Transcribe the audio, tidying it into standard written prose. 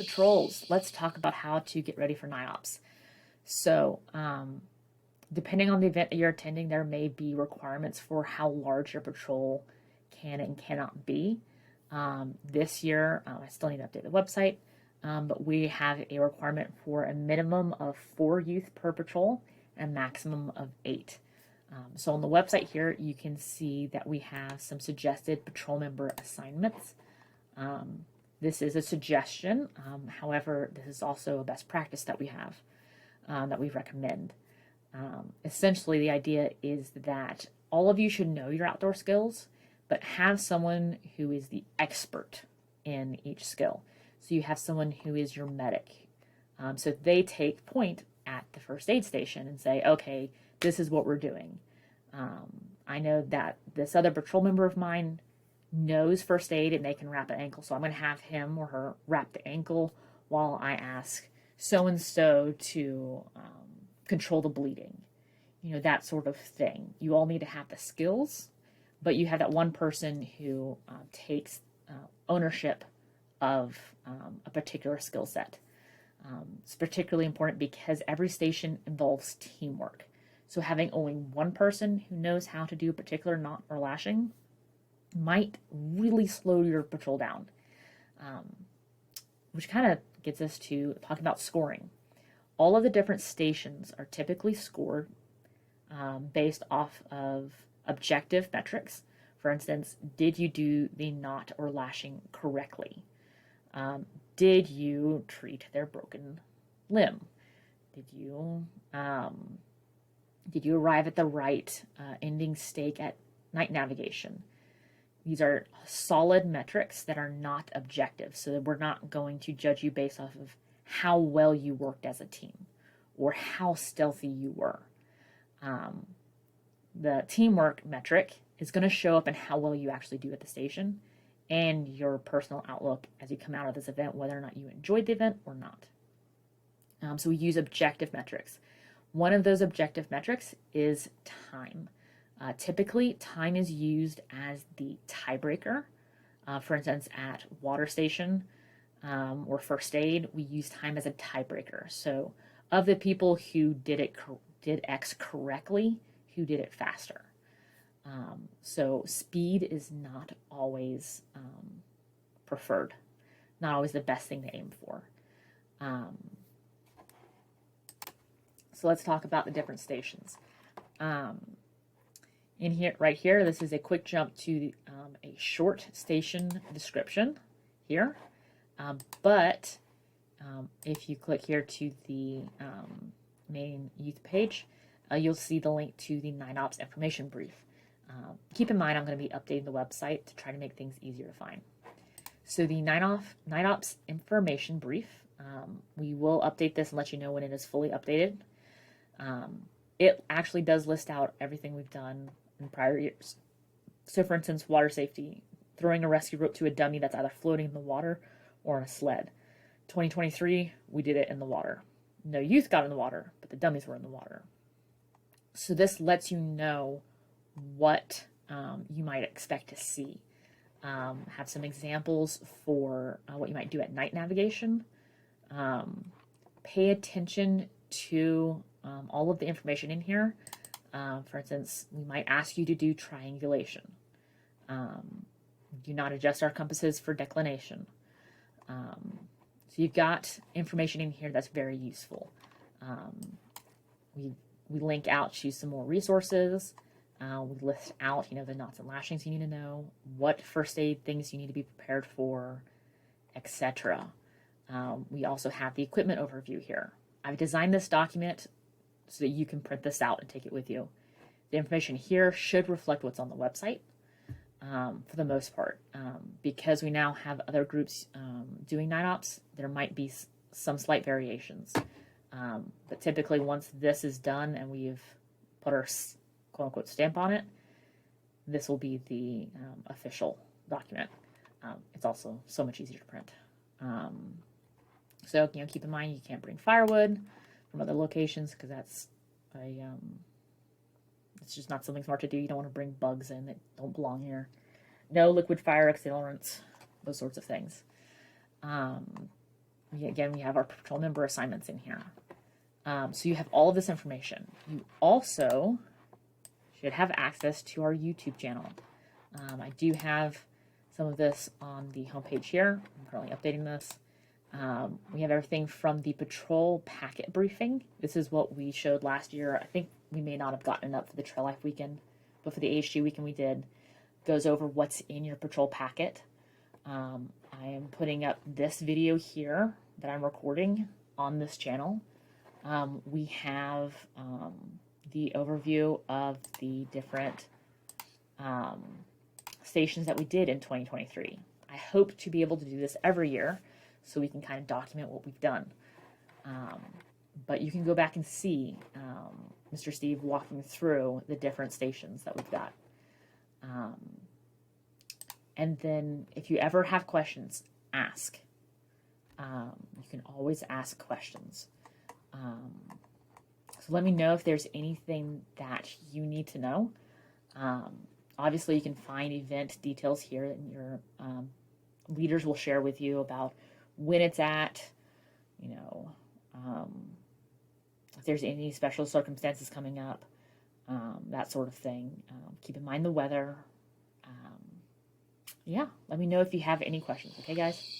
Patrols. Let's talk about how to get ready for night ops. So, depending on the event that you're attending, there may be requirements for how large your patrol can and cannot be. This year, I still need to update the website, but we have a requirement for a minimum of 4 youth per patrol and a maximum of 8. So on the website here, you can see that we have some suggested patrol member assignments. This is a suggestion. However, this is also a best practice that we have, that we recommend. Essentially, the idea is that all of you should know your outdoor skills, but have someone who is the expert in each skill. So you have someone who is your medic. So they take point at the first aid station and say, okay, this is what we're doing. I know that this other patrol member of mine knows first aid and they can wrap an ankle. So I'm going to have him or her wrap the ankle while I ask so-and-so to control the bleeding. That sort of thing. You all need to have the skills, but you have that one person who takes ownership of a particular skill set. It's particularly important because every station involves teamwork. So having only one person who knows how to do a particular knot or lashing might really slow your patrol down, which kind of gets us to talking about scoring. All of the different stations are typically scored based off of objective metrics. For instance, did you do the knot or lashing correctly? Did you treat their broken limb? Did you arrive at the right ending stake at night navigation? These are solid metrics that are not objective, so that we're not going to judge you based off of how well you worked as a team or how stealthy you were. The teamwork metric is going to show up in how well you actually do at the station and your personal outlook as you come out of this event, whether or not you enjoyed the event or not. So we use objective metrics. One of those objective metrics is time. Typically, time is used as the tiebreaker. For instance, at water station or first aid, we use time as a tiebreaker. So, of the people who did X correctly, who did it faster. So, speed is not always preferred, not always the best thing to aim for. So let's talk about the different stations. In here, right here, this is a quick jump to a short station description here. But if you click here to the main youth page, you'll see the link to the Night Ops information brief. Keep in mind, I'm going to be updating the website to try to make things easier to find. So the Night Ops information brief, we will update this and let you know when it is fully updated. It actually does list out everything we've done in prior years. So for instance, water safety, throwing a rescue rope to a dummy that's either floating in the water or on a sled. 2023, we did it in the water. No youth got in the water, but the dummies were in the water. So this lets you know what you might expect to see. Have some examples for what you might do at night navigation. Pay attention to all of the information in here. For instance, we might ask you to do triangulation. Do not adjust our compasses for declination. So you've got information in here that's very useful. We link out to some more resources. We list out, the knots and lashings you need to know, what first aid things you need to be prepared for, etc. We also have the equipment overview here. I've designed this document so that you can print this out and take it with you. The information here should reflect what's on the website for the most part. Because we now have other groups doing night ops, there might be some slight variations. But typically once this is done and we've put our quote-unquote stamp on it, this will be the official document. It's also so much easier to print. So keep in mind you can't bring firewood from other locations because that's it's just not something smart to do. You don't want to bring bugs in that don't belong here. No liquid fire accelerants, those sorts of things. again, we have our patrol member assignments in here. So you have all of this information. You also should have access to our YouTube channel. I do have some of this on the homepage here. I'm currently updating this. We have everything from the patrol packet briefing. This is what we showed last year. I think we may not have gotten it up for the Trail Life weekend, but for the AHG weekend we did. Goes over what's in your patrol packet. I am putting up this video here that I'm recording on this channel. We have the overview of the different stations that we did in 2023. I hope to be able to do this every year so we can kind of document what we've done. But you can go back and see Mr. Steve walking through the different stations that we've got. And then if you ever have questions, ask. You can always ask questions. So let me know if there's anything that you need to know. Obviously, you can find event details here, and your leaders will share with you about when it's at, if there's any special circumstances coming up, that sort of thing. Keep in mind the weather. Yeah, let me know if you have any questions. Okay, guys?